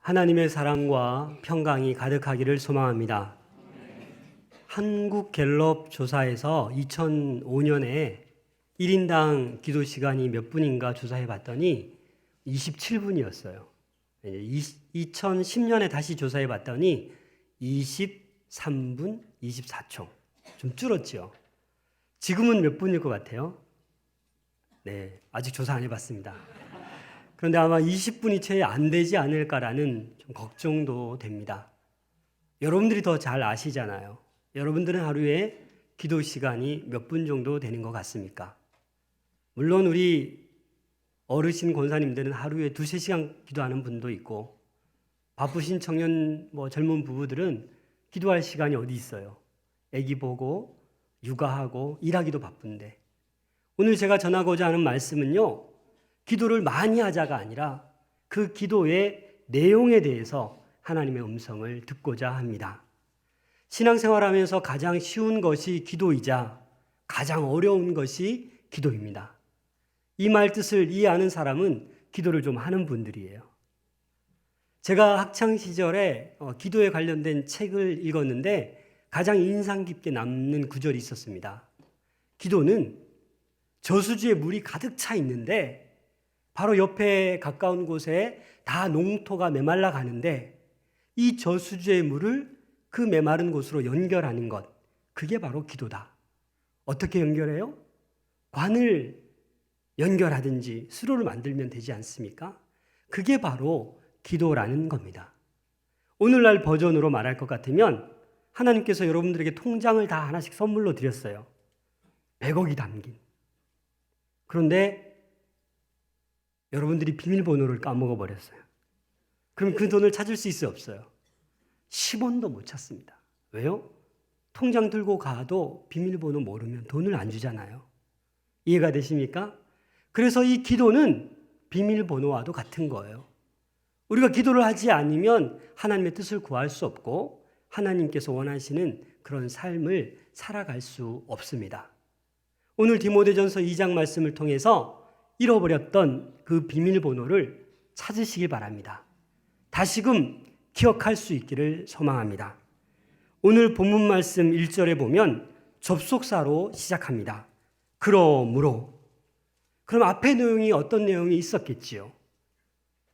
하나님의 사랑과 평강이 가득하기를 소망합니다. 한국갤럽 조사에서 2005년에 1인당 기도 시간이 몇 분인가 조사해 봤더니 27분이었어요. 2010년에 다시 조사해 봤더니 23분 24초. 좀 줄었죠. 지금은 몇 분일 것 같아요? 네, 아직 조사 안 해봤습니다. 그런데 아마 20분이 채 안 되지 않을까라는 좀 걱정도 됩니다. 여러분들이 더 잘 아시잖아요. 여러분들은 하루에 기도 시간이 몇 분 정도 되는 것 같습니까? 물론 우리 어르신 권사님들은 하루에 2-3시간 기도하는 분도 있고, 바쁘신 청년 젊은 부부들은 기도할 시간이 어디 있어요? 아기 보고 육아하고 일하기도 바쁜데, 오늘 제가 전하고자 하는 말씀은요, 기도를 많이 하자가 아니라 그 기도의 내용에 대해서 하나님의 음성을 듣고자 합니다. 신앙생활하면서 가장 쉬운 것이 기도이자 가장 어려운 것이 기도입니다. 이 말 뜻을 이해하는 사람은 기도를 좀 하는 분들이에요. 제가 학창시절에 기도에 관련된 책을 읽었는데 가장 인상 깊게 남는 구절이 있었습니다. 기도는 저수지에 물이 가득 차 있는데 바로 옆에 가까운 곳에 다 농토가 메말라 가는데 이 저수지의 물을 그 메마른 곳으로 연결하는 것, 그게 바로 기도다. 어떻게 연결해요? 관을 연결하든지 수로를 만들면 되지 않습니까? 그게 바로 기도라는 겁니다. 오늘날 버전으로 말할 것 같으면 하나님께서 여러분들에게 통장을 다 하나씩 선물로 드렸어요. 100억이 담긴. 그런데 여러분들이 비밀번호를 까먹어 버렸어요. 그럼 그 돈을 찾을 수 있어요, 없어요? 10원도 못 찾습니다. 왜요? 통장 들고 가도 비밀번호 모르면 돈을 안 주잖아요. 이해가 되십니까? 그래서 이 기도는 비밀번호와도 같은 거예요. 우리가 기도를 하지 않으면 하나님의 뜻을 구할 수 없고 하나님께서 원하시는 그런 삶을 살아갈 수 없습니다. 오늘 디모데전서 2장 말씀을 통해서 잃어버렸던 그 비밀번호를 찾으시기 바랍니다. 다시금 기억할 수 있기를 소망합니다. 오늘 본문 말씀 1절에 보면 접속사로 시작합니다. 그러므로. 그럼 앞에 내용이 어떤 내용이 있었겠지요?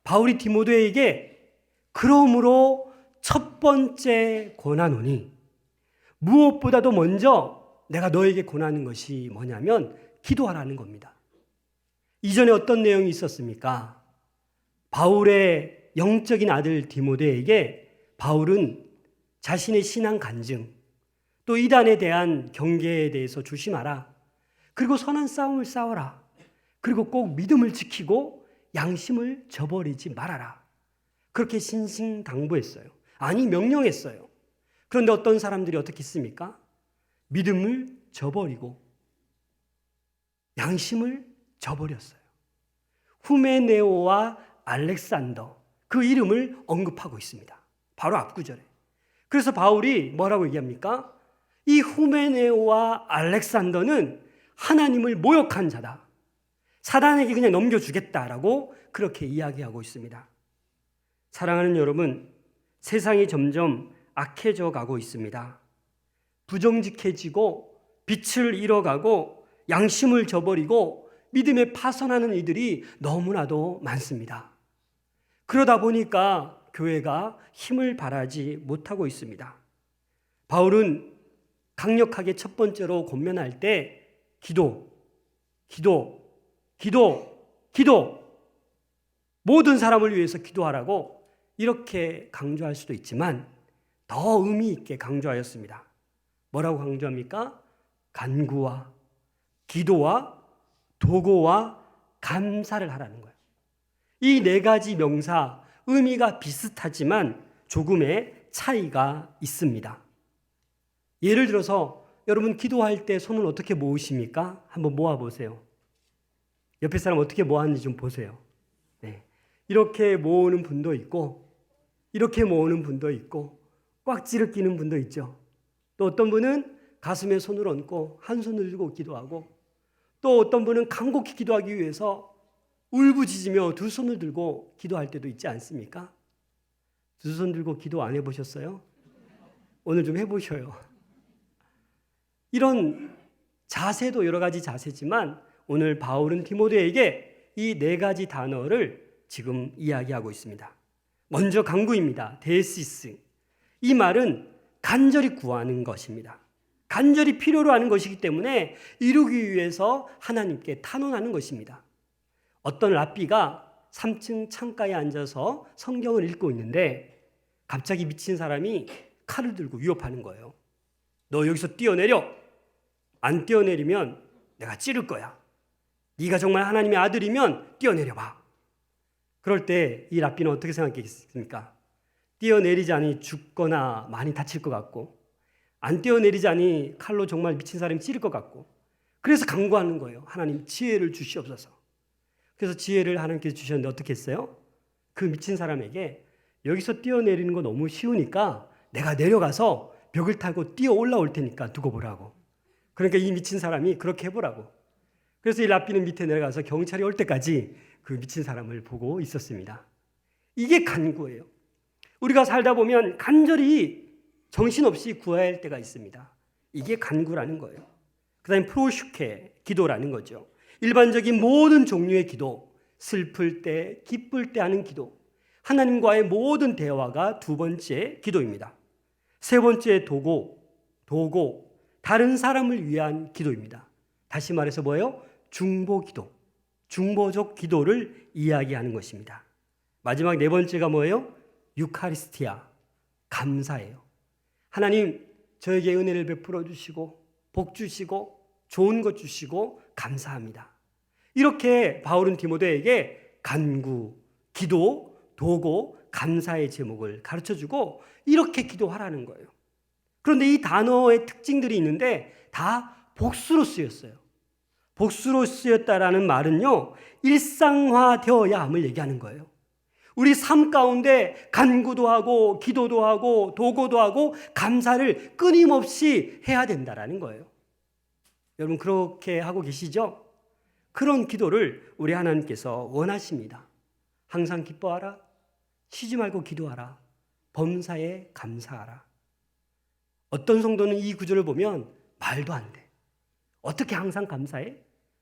바울이 디모데에게 그러므로 첫 번째 권하노니, 무엇보다도 먼저 내가 너에게 권하는 것이 뭐냐면 기도하라는 겁니다. 이전에 어떤 내용이 있었습니까? 바울의 영적인 아들 디모데에게 바울은 자신의 신앙 간증, 또 이단에 대한 경계에 대해서 조심하라. 그리고 선한 싸움을 싸워라. 그리고 꼭 믿음을 지키고 양심을 저버리지 말아라. 그렇게 신신당부했어요. 아니, 명령했어요. 그런데 어떤 사람들이 어떻게 했습니까? 믿음을 저버리고 양심을 저버렸어요. 후메네오와 알렉산더, 그 이름을 언급하고 있습니다. 바로 앞구절에. 그래서 바울이 뭐라고 얘기합니까? 이 후메네오와 알렉산더는 하나님을 모욕한 자다. 사단에게 그냥 넘겨주겠다라고 그렇게 이야기하고 있습니다. 사랑하는 여러분, 세상이 점점 악해져 가고 있습니다. 부정직해지고 빛을 잃어가고 양심을 저버리고 믿음에 파선하는 이들이 너무나도 많습니다. 그러다 보니까 교회가 힘을 발하지 못하고 있습니다. 바울은 강력하게 첫 번째로 권면할 때 기도, 모든 사람을 위해서 기도하라고 이렇게 강조할 수도 있지만 더 의미 있게 강조하였습니다. 뭐라고 강조합니까? 간구와 기도와 도고와 감사를 하라는 거예요. 이 4가지 명사 의미가 비슷하지만 조금의 차이가 있습니다. 예를 들어서 여러분 기도할 때 손을 어떻게 모으십니까? 한번 모아보세요. 옆에 사람 어떻게 모았는지 좀 보세요. 네. 이렇게 모으는 분도 있고 이렇게 모으는 분도 있고 꽉지르 끼는 분도 있죠. 또 어떤 분은 가슴에 손을 얹고 한 손을 들고 기도하고, 또 어떤 분은 간곡히 기도하기 위해서 울부짖으며 2손을 들고 기도할 때도 있지 않습니까? 두 손 들고 기도 안 해보셨어요? 오늘 좀 해보셔요. 이런 자세도 여러 가지 자세지만 오늘 바울은 디모데에게 이 네 가지 단어를 지금 이야기하고 있습니다. 먼저 간구입니다. 데시스. 이 말은 간절히 구하는 것입니다. 간절히 필요로 하는 것이기 때문에 이루기 위해서 하나님께 탄원하는 것입니다. 어떤 랍비가 3층 창가에 앉아서 성경을 읽고 있는데 갑자기 미친 사람이 칼을 들고 위협하는 거예요. 너 여기서 뛰어내려. 안 뛰어내리면 내가 찌를 거야. 네가 정말 하나님의 아들이면 뛰어내려봐. 그럴 때 이 랍비는 어떻게 생각했습니까? 뛰어내리자니 죽거나 많이 다칠 것 같고, 안 뛰어내리자니 칼로 정말 미친 사람이 찌를 것 같고, 그래서 간구하는 거예요. 하나님 지혜를 주시옵소서. 그래서 지혜를 하나님께서 주셨는데 어떻게 했어요? 그 미친 사람에게 여기서 뛰어내리는 거 너무 쉬우니까 내가 내려가서 벽을 타고 뛰어 올라올 테니까 두고 보라고. 그러니까 이 미친 사람이 그렇게 해보라고. 그래서 이 랍비는 밑에 내려가서 경찰이 올 때까지 그 미친 사람을 보고 있었습니다. 이게 간구예요. 우리가 살다 보면 간절히 정신없이 구해야 할 때가 있습니다. 이게 간구라는 거예요. 그 다음에 프로슈케, 기도라는 거죠. 일반적인 모든 종류의 기도, 슬플 때, 기쁠 때 하는 기도, 하나님과의 모든 대화가 두 번째 기도입니다. 세 번째 도고, 다른 사람을 위한 기도입니다. 다시 말해서 뭐예요? 중보기도, 중보적 기도를 이야기하는 것입니다. 마지막 네 번째가 뭐예요? 유카리스티아, 감사예요. 하나님 저에게 은혜를 베풀어 주시고 복 주시고 좋은 것 주시고 감사합니다. 이렇게 바울은 디모데에게 간구, 기도, 도고, 감사의 제목을 가르쳐주고 이렇게 기도하라는 거예요. 그런데 이 단어의 특징들이 있는데 다 복수로 쓰였어요. 복수로 쓰였다라는 말은요, 일상화되어야 함을 얘기하는 거예요. 우리 삶 가운데 간구도 하고 기도도 하고 도고도 하고 감사를 끊임없이 해야 된다라는 거예요. 여러분 그렇게 하고 계시죠? 그런 기도를 우리 하나님께서 원하십니다. 항상 기뻐하라. 쉬지 말고 기도하라. 범사에 감사하라. 어떤 성도는 이 구절을 보면 말도 안 돼. 어떻게 항상 감사해?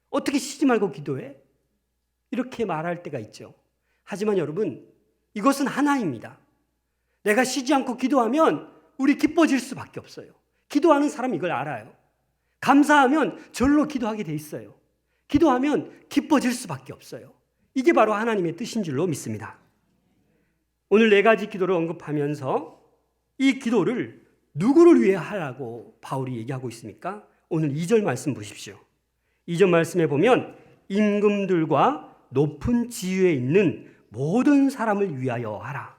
어떻게 쉬지 말고 기도해? 이렇게 말할 때가 있죠. 하지만 여러분, 이것은 하나입니다. 내가 쉬지 않고 기도하면 우리 기뻐질 수밖에 없어요. 기도하는 사람이 이걸 알아요. 감사하면 절로 기도하게 돼 있어요. 기도하면 기뻐질 수밖에 없어요. 이게 바로 하나님의 뜻인 줄로 믿습니다. 오늘 네 가지 기도를 언급하면서 이 기도를 누구를 위해 하라고 바울이 얘기하고 있습니까? 오늘 2절 말씀 보십시오. 2절 말씀에 보면 임금들과 높은 지위에 있는 모든 사람을 위하여 하라.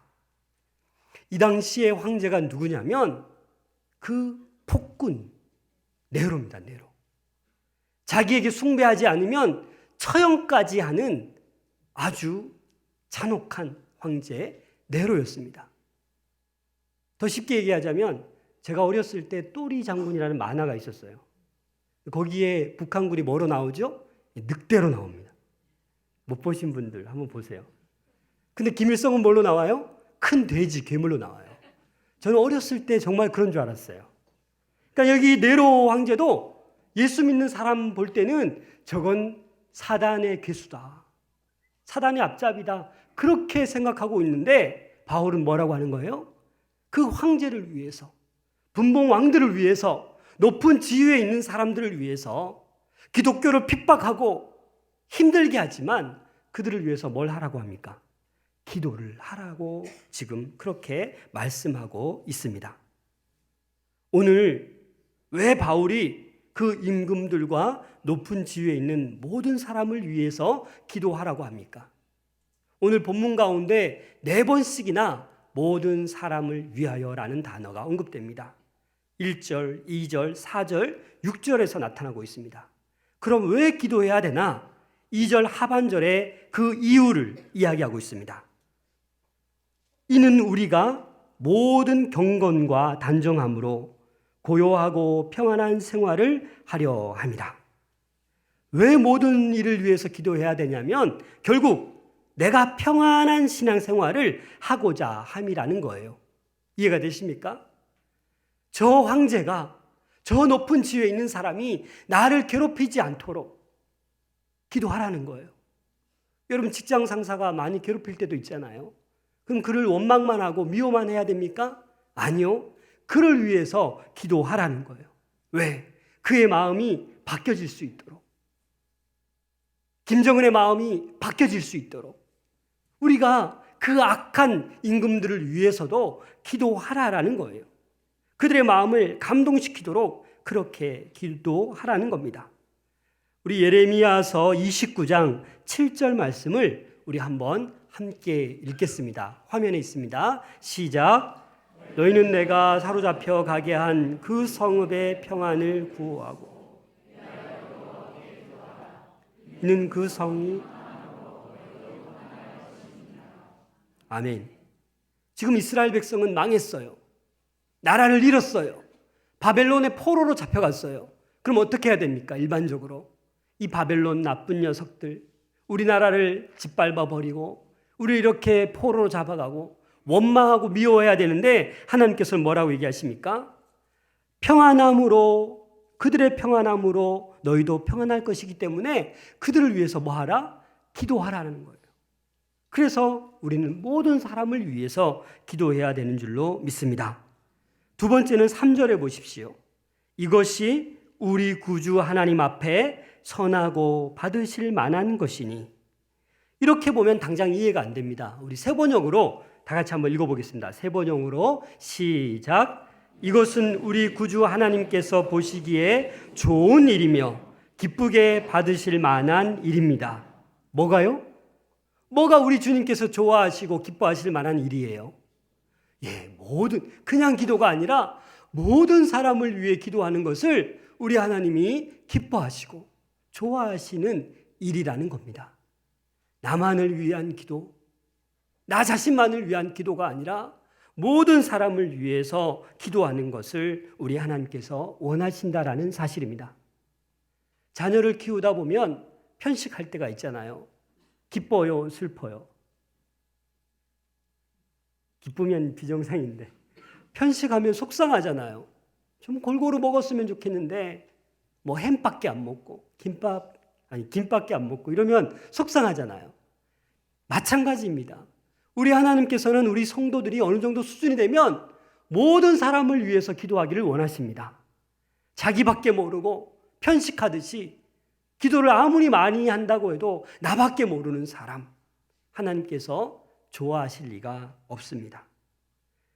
이 당시의 황제가 누구냐면 그 폭군 네로입니다. 네로. 자기에게 숭배하지 않으면 처형까지 하는 아주 잔혹한 황제 네로였습니다. 더 쉽게 얘기하자면 제가 어렸을 때 또리 장군이라는 만화가 있었어요. 거기에 북한군이 뭐로 나오죠? 늑대로 나옵니다. 못 보신 분들 한번 보세요. 근데 김일성은 뭘로 나와요? 큰 돼지, 괴물로 나와요. 저는 어렸을 때 정말 그런 줄 알았어요. 그러니까 여기 네로 황제도 예수 믿는 사람 볼 때는 저건 사단의 괴수다. 사단의 앞잡이다. 그렇게 생각하고 있는데 바울은 뭐라고 하는 거예요? 그 황제를 위해서, 분봉 왕들을 위해서, 높은 지위에 있는 사람들을 위해서 기독교를 핍박하고 힘들게 하지만 그들을 위해서 뭘 하라고 합니까? 기도를 하라고 지금 그렇게 말씀하고 있습니다. 오늘 왜 바울이 그 임금들과 높은 지위에 있는 모든 사람을 위해서 기도하라고 합니까? 오늘 본문 가운데 4번씩이나 모든 사람을 위하여라는 단어가 언급됩니다. 1절, 2절, 4절, 6절에서 나타나고 있습니다. 그럼 왜 기도해야 되나? 2절 하반절에 그 이유를 이야기하고 있습니다. 이는 우리가 모든 경건과 단정함으로 고요하고 평안한 생활을 하려 합니다. 왜 모든 일을 위해서 기도해야 되냐면 결국 내가 평안한 신앙생활을 하고자 함이라는 거예요. 이해가 되십니까? 저 황제가, 저 높은 지위에 있는 사람이 나를 괴롭히지 않도록 기도하라는 거예요. 여러분, 직장 상사가 많이 괴롭힐 때도 있잖아요. 그럼 그를 원망만 하고 미워만 해야 됩니까? 아니요. 그를 위해서 기도하라는 거예요. 왜? 그의 마음이 바뀌어질 수 있도록. 김정은의 마음이 바뀌어질 수 있도록. 우리가 그 악한 임금들을 위해서도 기도하라라는 거예요. 그들의 마음을 감동시키도록 그렇게 기도하라는 겁니다. 우리 예레미야서 29장 7절 말씀을 우리 한번 함께 읽겠습니다. 화면에 있습니다. 시작. 너희는 내가 사로잡혀 가게 한 그 성읍의 평안을 구하고 이는 그 성이 아멘. 지금 이스라엘 백성은 망했어요. 나라를 잃었어요. 바벨론의 포로로 잡혀갔어요. 그럼 어떻게 해야 됩니까? 일반적으로 이 바벨론 나쁜 녀석들 우리나라를 짓밟아 버리고 우리 이렇게 포로로 잡아가고 원망하고 미워해야 되는데 하나님께서는 뭐라고 얘기하십니까? 평안함으로, 그들의 평안함으로 너희도 평안할 것이기 때문에 그들을 위해서 뭐하라? 기도하라는 거예요. 그래서 우리는 모든 사람을 위해서 기도해야 되는 줄로 믿습니다. 두 번째는 3절에 보십시오. 이것이 우리 구주 하나님 앞에 선하고 받으실 만한 것이니. 이렇게 보면 당장 이해가 안 됩니다. 우리 세번역으로 다 같이 한번 읽어보겠습니다. 세번역으로 시작. 이것은 우리 구주 하나님께서 보시기에 좋은 일이며 기쁘게 받으실 만한 일입니다. 뭐가요? 뭐가 우리 주님께서 좋아하시고 기뻐하실 만한 일이에요? 그냥 기도가 아니라 모든 사람을 위해 기도하는 것을 우리 하나님이 기뻐하시고 좋아하시는 일이라는 겁니다. 나만을 위한 기도, 나 자신만을 위한 기도가 아니라 모든 사람을 위해서 기도하는 것을 우리 하나님께서 원하신다라는 사실입니다. 자녀를 키우다 보면 편식할 때가 있잖아요. 기뻐요, 슬퍼요? 기쁘면 비정상인데 편식하면 속상하잖아요. 좀 골고루 먹었으면 좋겠는데 뭐 햄밖에 안 먹고 김밖에 안 먹고 이러면 속상하잖아요. 마찬가지입니다. 우리 하나님께서는 우리 성도들이 어느 정도 수준이 되면 모든 사람을 위해서 기도하기를 원하십니다. 자기밖에 모르고 편식하듯이 기도를 아무리 많이 한다고 해도 나밖에 모르는 사람, 하나님께서 좋아하실 리가 없습니다.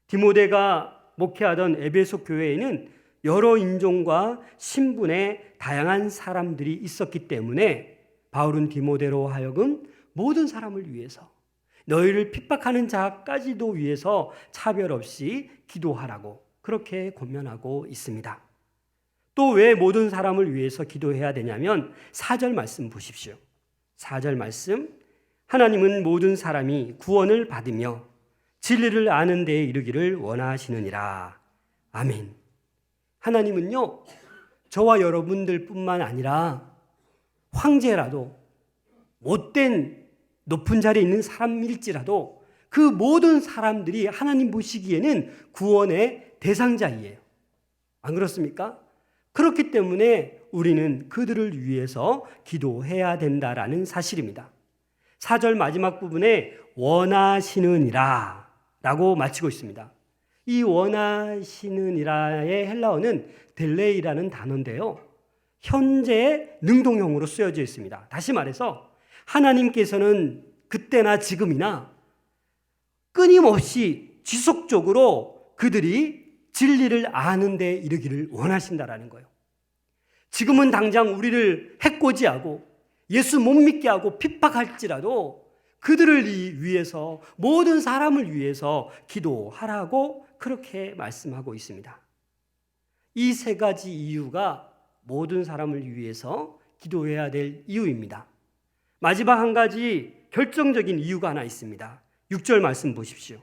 디모데가 목회하던 에베소 교회에는 여러 인종과 신분의 다양한 사람들이 있었기 때문에 바울은 디모데로 하여금 모든 사람을 위해서, 너희를 핍박하는 자까지도 위해서 차별 없이 기도하라고 그렇게 권면하고 있습니다. 또 왜 모든 사람을 위해서 기도해야 되냐면 4절 말씀 보십시오. 4절 말씀, 하나님은 모든 사람이 구원을 받으며 진리를 아는 데에 이르기를 원하시느니라. 아멘. 하나님은요, 저와 여러분들뿐만 아니라 황제라도 못된 높은 자리에 있는 사람일지라도 그 모든 사람들이 하나님 보시기에는 구원의 대상자이에요. 안 그렇습니까? 그렇기 때문에 우리는 그들을 위해서 기도해야 된다라는 사실입니다. 4절 마지막 부분에 원하시느니라 라고 마치고 있습니다. 이 원하시느니라의 헬라어는 델레이라는 단어인데요. 현재 능동형으로 쓰여져 있습니다. 다시 말해서 하나님께서는 그때나 지금이나 끊임없이 지속적으로 그들이 진리를 아는 데 이르기를 원하신다라는 거예요. 지금은 당장 우리를 해코지하고 예수 못 믿게 하고 핍박할지라도 그들을 위해서, 모든 사람을 위해서 기도하라고 그렇게 말씀하고 있습니다. 이 세 가지 이유가 모든 사람을 위해서 기도해야 될 이유입니다. 마지막 한 가지 결정적인 이유가 하나 있습니다. 6절 말씀 보십시오.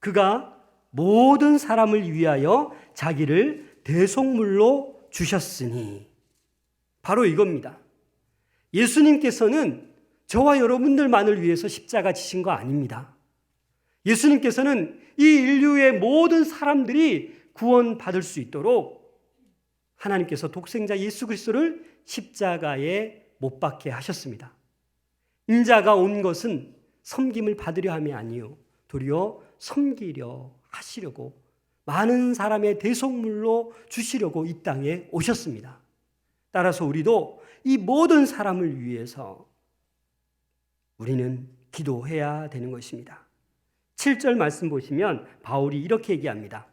그가 모든 사람을 위하여 자기를 대속물로 주셨으니, 바로 이겁니다. 예수님께서는 저와 여러분들만을 위해서 십자가 지신 거 아닙니다. 예수님께서는 이 인류의 모든 사람들이 구원받을 수 있도록 하나님께서 독생자 예수 그리스도를 십자가에 못 박게 하셨습니다. 인자가 온 것은 섬김을 받으려 함이 아니요 도리어 섬기려 하시려고 많은 사람의 대속물로 주시려고 이 땅에 오셨습니다. 따라서 우리도 이 모든 사람을 위해서 우리는 기도해야 되는 것입니다. 7절 말씀 보시면 바울이 이렇게 얘기합니다.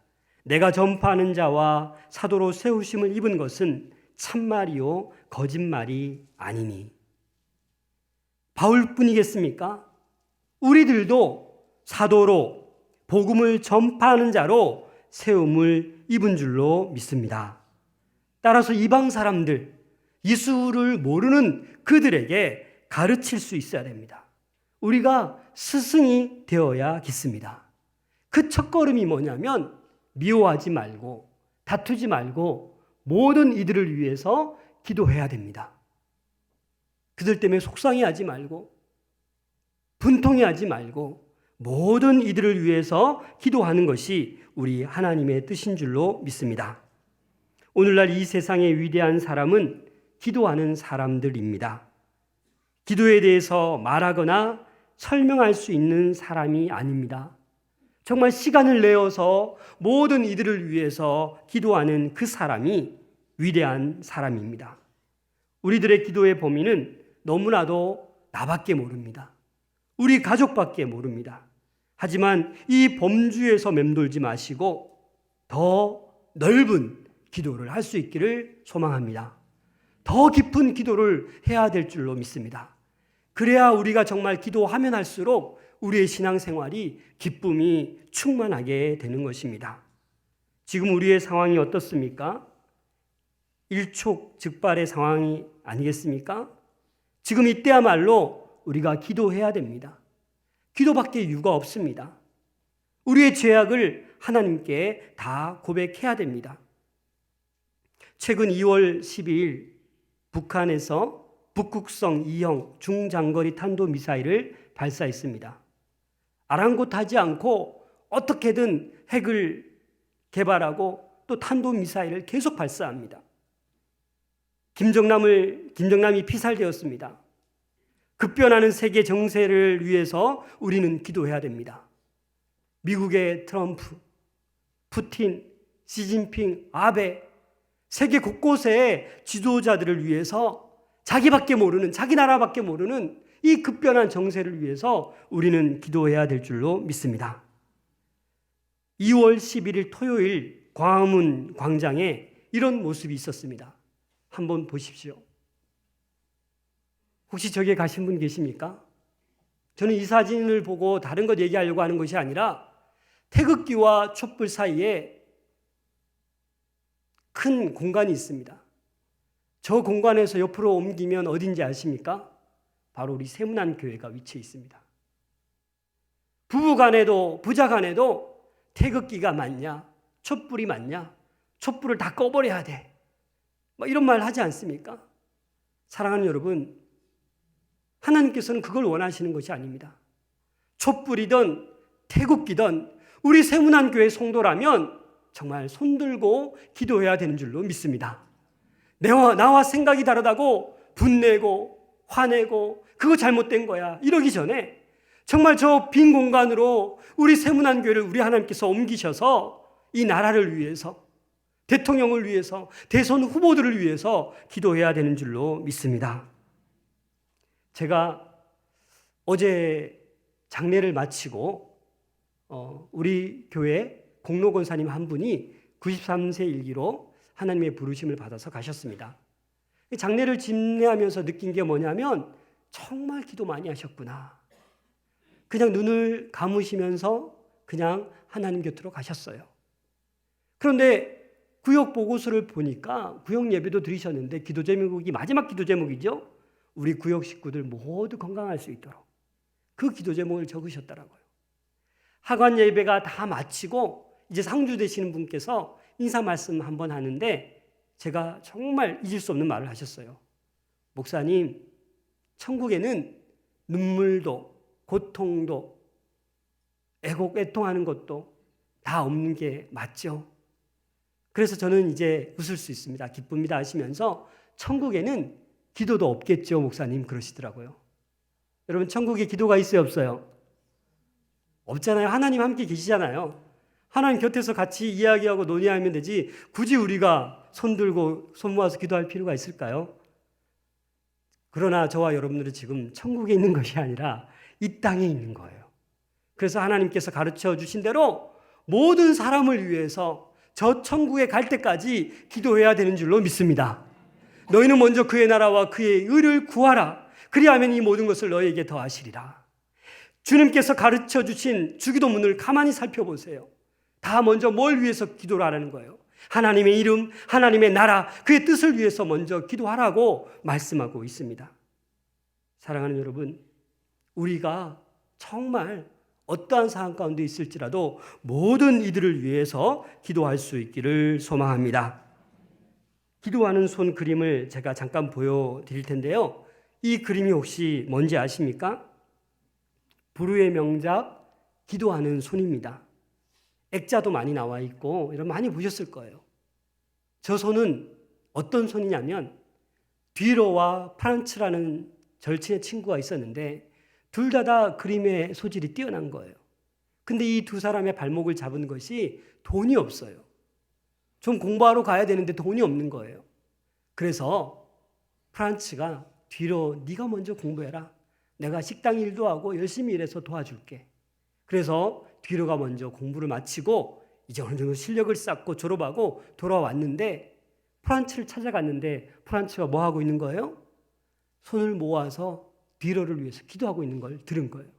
내가 전파하는 자와 사도로 세우심을 입은 것은 참말이요 거짓말이 아니니. 바울뿐이겠습니까? 우리들도 사도로 복음을 전파하는 자로 세움을 입은 줄로 믿습니다. 따라서 이방 사람들, 예수를 모르는 그들에게 가르칠 수 있어야 됩니다. 우리가 스승이 되어야겠습니다. 그 첫걸음이 뭐냐면 미워하지 말고 다투지 말고 모든 이들을 위해서 기도해야 됩니다. 그들 때문에 속상해하지 말고 분통해하지 말고 모든 이들을 위해서 기도하는 것이 우리 하나님의 뜻인 줄로 믿습니다. 오늘날 이 세상의 위대한 사람은 기도하는 사람들입니다. 기도에 대해서 말하거나 설명할 수 있는 사람이 아닙니다. 정말 시간을 내어서 모든 이들을 위해서 기도하는 그 사람이 위대한 사람입니다. 우리들의 기도의 범위는 너무나도 나밖에 모릅니다. 우리 가족밖에 모릅니다. 하지만 이 범주에서 맴돌지 마시고 더 넓은 기도를 할 수 있기를 소망합니다. 더 깊은 기도를 해야 될 줄로 믿습니다. 그래야 우리가 정말 기도하면 할수록 우리의 신앙생활이 기쁨이 충만하게 되는 것입니다. 지금 우리의 상황이 어떻습니까? 일촉즉발의 상황이 아니겠습니까? 지금 이때야말로 우리가 기도해야 됩니다. 기도밖에 이유가 없습니다. 우리의 죄악을 하나님께 다 고백해야 됩니다. 최근 2월 12일 북한에서 북극성 2형 중장거리 탄도미사일을 발사했습니다. 아랑곳하지 않고 어떻게든 핵을 개발하고 또 탄도미사일을 계속 발사합니다. 김정남이 피살되었습니다. 급변하는 세계 정세를 위해서 우리는 기도해야 됩니다. 미국의 트럼프, 푸틴, 시진핑, 아베, 세계 곳곳의 지도자들을 위해서 자기밖에 모르는, 자기 나라밖에 모르는 이 급변한 정세를 위해서 우리는 기도해야 될 줄로 믿습니다. 2월 11일 토요일 광화문 광장에 이런 모습이 있었습니다. 한번 보십시오. 혹시 저기에 가신 분 계십니까? 저는 이 사진을 보고 다른 것 얘기하려고 하는 것이 아니라 태극기와 촛불 사이에 큰 공간이 있습니다. 저 공간에서 옆으로 옮기면 어딘지 아십니까? 바로 우리 세문안교회가 위치해 있습니다. 부부간에도 부자간에도 태극기가 맞냐? 촛불이 맞냐? 촛불을 다 꺼버려야 돼. 이런 말 하지 않습니까? 사랑하는 여러분, 하나님께서는 그걸 원하시는 것이 아닙니다. 촛불이든 태극기든 우리 세문안교회 성도라면 정말 손들고 기도해야 되는 줄로 믿습니다. 나와 생각이 다르다고 분내고 화내고 그거 잘못된 거야 이러기 전에 정말 저 빈 공간으로 우리 세문안교회를 우리 하나님께서 옮기셔서 이 나라를 위해서 대통령을 위해서 대선 후보들을 위해서 기도해야 되는 줄로 믿습니다. 제가 어제 장례를 마치고 우리 교회 공로 권사님 한 분이 93세 일기로 하나님의 부르심을 받아서 가셨습니다. 장례를 집례하면서 느낀 게 뭐냐면 정말 기도 많이 하셨구나. 그냥 눈을 감으시면서 그냥 하나님 곁으로 가셨어요. 그런데 구역 보고서를 보니까 구역 예배도 드리셨는데 기도 제목이 마지막 기도 제목이죠. 우리 구역 식구들 모두 건강할 수 있도록 그 기도 제목을 적으셨더라고요. 하관 예배가 다 마치고 이제 상주 되시는 분께서 인사 말씀 한번 하는데 제가 정말 잊을 수 없는 말을 하셨어요. 목사님, 천국에는 눈물도 고통도 애통하는 것도 다 없는 게 맞죠. 그래서 저는 이제 웃을 수 있습니다. 기쁩니다 하시면서 천국에는 기도도 없겠죠, 목사님 그러시더라고요. 여러분 천국에 기도가 있어요, 없어요? 없잖아요. 하나님 함께 계시잖아요. 하나님 곁에서 같이 이야기하고 논의하면 되지 굳이 우리가 손 들고 손 모아서 기도할 필요가 있을까요? 그러나 저와 여러분들은 지금 천국에 있는 것이 아니라 이 땅에 있는 거예요. 그래서 하나님께서 가르쳐 주신 대로 모든 사람을 위해서 저 천국에 갈 때까지 기도해야 되는 줄로 믿습니다. 너희는 먼저 그의 나라와 그의 의를 구하라. 그리하면 이 모든 것을 너희에게 더하시리라. 주님께서 가르쳐 주신 주기도문을 가만히 살펴보세요. 다 먼저 뭘 위해서 기도를 하라는 거예요? 하나님의 이름, 하나님의 나라, 그의 뜻을 위해서 먼저 기도하라고 말씀하고 있습니다. 사랑하는 여러분, 우리가 정말 어떠한 상황 가운데 있을지라도 모든 이들을 위해서 기도할 수 있기를 소망합니다. 기도하는 손 그림을 제가 잠깐 보여드릴 텐데요. 이 그림이 혹시 뭔지 아십니까? 불후의 명작 기도하는 손입니다. 액자도 많이 나와 있고 여러분 많이 보셨을 거예요. 저 손은 어떤 손이냐면 뒤로와 프란츠라는 절친의 친구가 있었는데 둘 다 그림의 소질이 뛰어난 거예요. 근데 이 두 사람의 발목을 잡은 것이 돈이 없어요. 좀 공부하러 가야 되는데 돈이 없는 거예요. 그래서 프란츠가 뒤로 네가 먼저 공부해라. 내가 식당 일도 하고 열심히 일해서 도와줄게. 그래서 뒤로가 먼저 공부를 마치고 이제 어느 정도 실력을 쌓고 졸업하고 돌아왔는데 프란츠를 찾아갔는데 프란츠가 뭐 하고 있는 거예요? 손을 모아서 뒤로를 위해서 기도하고 있는 걸 들은 거예요.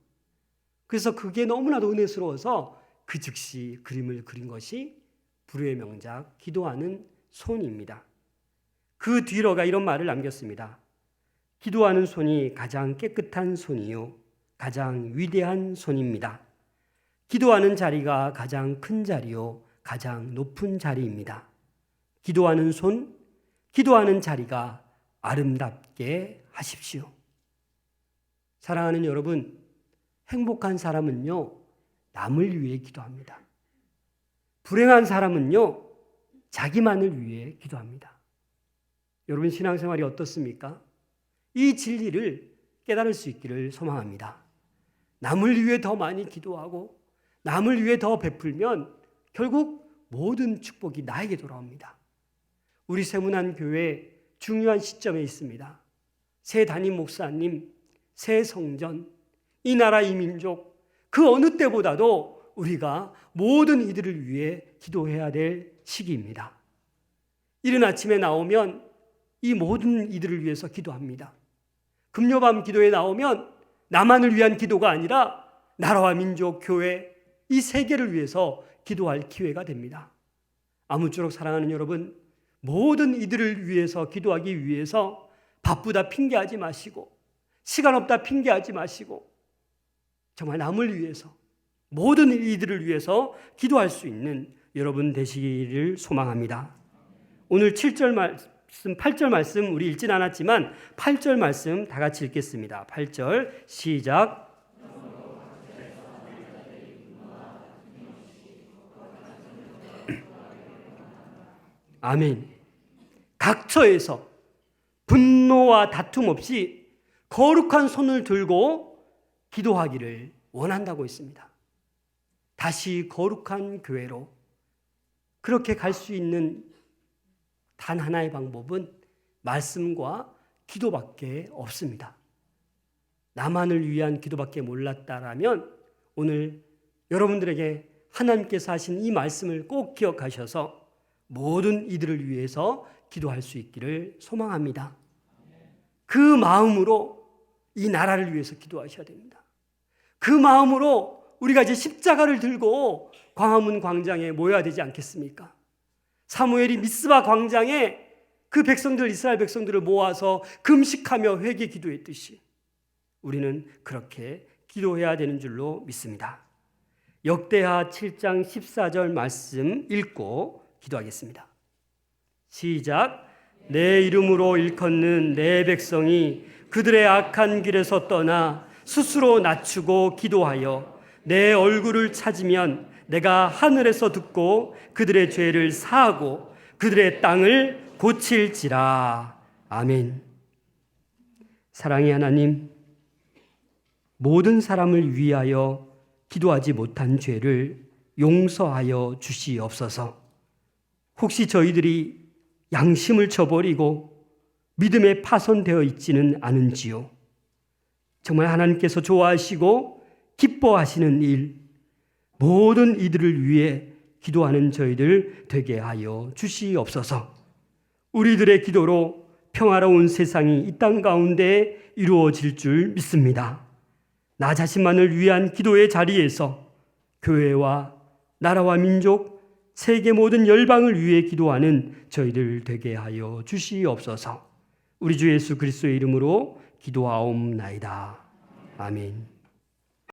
그래서 그게 너무나도 은혜스러워서 그 즉시 그림을 그린 것이 불후의 명작 기도하는 손입니다. 그 뒤로가 이런 말을 남겼습니다. 기도하는 손이 가장 깨끗한 손이요 가장 위대한 손입니다. 기도하는 자리가 가장 큰 자리요 가장 높은 자리입니다. 기도하는 손, 기도하는 자리가 아름답게 하십시오. 사랑하는 여러분, 행복한 사람은요 남을 위해 기도합니다. 불행한 사람은요 자기만을 위해 기도합니다. 여러분 신앙생활이 어떻습니까? 이 진리를 깨달을 수 있기를 소망합니다. 남을 위해 더 많이 기도하고 남을 위해 더 베풀면 결국 모든 축복이 나에게 돌아옵니다. 우리 세문안 교회 중요한 시점에 있습니다. 새 담임 목사님, 새 성전, 이 나라 이 민족 그 어느 때보다도 우리가 모든 이들을 위해 기도해야 될 시기입니다. 이른 아침에 나오면 이 모든 이들을 위해서 기도합니다. 금요밤 기도에 나오면 나만을 위한 기도가 아니라 나라와 민족, 교회, 이 세계를 위해서 기도할 기회가 됩니다. 아무쪼록 사랑하는 여러분, 모든 이들을 위해서 기도하기 위해서 바쁘다 핑계하지 마시고 시간 없다 핑계하지 마시고 정말 남을 위해서 모든 이들을 위해서 기도할 수 있는 여러분 되시기를 소망합니다. 오늘 7절 말씀, 8절 말씀 우리 읽진 않았지만 8절 말씀 다 같이 읽겠습니다. 8절 시작. 아멘. 각처에서 분노와 다툼 없이 거룩한 손을 들고 기도하기를 원한다고 했습니다. 다시 거룩한 교회로 그렇게 갈 수 있는 단 하나의 방법은 말씀과 기도밖에 없습니다. 나만을 위한 기도밖에 몰랐다라면 오늘 여러분들에게 하나님께서 하신 이 말씀을 꼭 기억하셔서 모든 이들을 위해서 기도할 수 있기를 소망합니다. 그 마음으로 이 나라를 위해서 기도하셔야 됩니다. 그 마음으로 우리가 이제 십자가를 들고 광화문 광장에 모여야 되지 않겠습니까? 사무엘이 미스바 광장에 그 백성들, 이스라엘 백성들을 모아서 금식하며 회개 기도했듯이 우리는 그렇게 기도해야 되는 줄로 믿습니다. 역대하 7장 14절 말씀 읽고 기도하겠습니다. 시작. 내 이름으로 일컫는 내 백성이 그들의 악한 길에서 떠나 스스로 낮추고 기도하여 내 얼굴을 찾으면 내가 하늘에서 듣고 그들의 죄를 사하고 그들의 땅을 고칠지라. 아멘. 사랑의 하나님, 모든 사람을 위하여 기도하지 못한 죄를 용서하여 주시옵소서. 혹시 저희들이 양심을 저버리고 믿음에 파손되어 있지는 않은지요? 정말 하나님께서 좋아하시고 기뻐하시는 일, 모든 이들을 위해 기도하는 저희들 되게 하여 주시옵소서. 우리들의 기도로 평화로운 세상이 이 땅 가운데 이루어질 줄 믿습니다. 나 자신만을 위한 기도의 자리에서 교회와 나라와 민족, 세계 모든 열방을 위해 기도하는 저희들 되게 하여 주시옵소서. 우리 주 예수 그리스도의 이름으로 기도하옵나이다. 아멘.